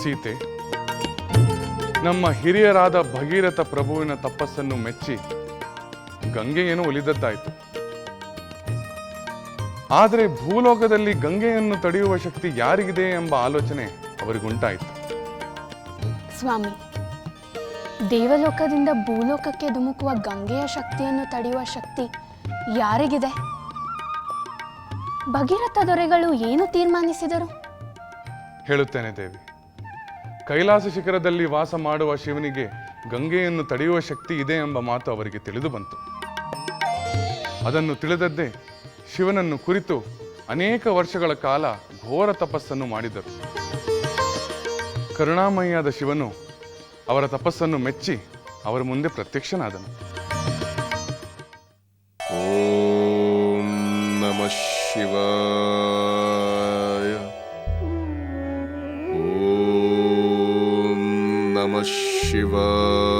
ಸೀತೆ, ನಮ್ಮ ಹಿರಿಯರಾದ ಭಗೀರಥ ಪ್ರಭುವಿನ ತಪಸ್ಸನ್ನು ಮೆಚ್ಚಿ ಗಂಗೆಯನ್ನು ಒಲಿದದ್ದಾಯಿತು. ಆದರೆ ಭೂಲೋಕದಲ್ಲಿ ಗಂಗೆಯನ್ನು ತಡೆಯುವ ಶಕ್ತಿ ಯಾರಿಗಿದೆ ಎಂಬ ಆಲೋಚನೆ ಅವರಿಗುಂಟಾಯಿತು. ಸ್ವಾಮಿ, ದೇವಲೋಕದಿಂದ ಭೂಲೋಕಕ್ಕೆ ಧುಮುಕುವ ಗಂಗೆಯ ಶಕ್ತಿಯನ್ನು ತಡೆಯುವ ಶಕ್ತಿ ಯಾರಿಗಿದೆ? ಭಗೀರಥ ದೊರೆಗಳು ಏನು ತೀರ್ಮಾನಿಸಿದರು? ಹೇಳುತ್ತೇನೆ ದೇವಿ. ಕೈಲಾಸ ಶಿಖರದಲ್ಲಿ ವಾಸ ಮಾಡುವ ಶಿವನಿಗೆ ಗಂಗೆಯನ್ನು ತಡೆಯುವ ಶಕ್ತಿ ಇದೆ ಎಂಬ ಮಾತು ಅವರಿಗೆ ತಿಳಿದು ಬಂತು. ಅದನ್ನು ತಿಳಿದದ್ದೇ ಶಿವನನ್ನು ಕುರಿತು ಅನೇಕ ವರ್ಷಗಳ ಕಾಲ ಘೋರ ತಪಸ್ಸನ್ನು ಮಾಡಿದರು. ಕರುಣಾಮಯಿಯಾದ ಶಿವನು ಅವರ ತಪಸ್ಸನ್ನು ಮೆಚ್ಚಿ ಅವರ ಮುಂದೆ ಪ್ರತ್ಯಕ್ಷನಾದನು. ಓಂ ನಮಃ ಶಿವಾಯ. ಓಂ ನಮಃ ಶಿವಾಯ.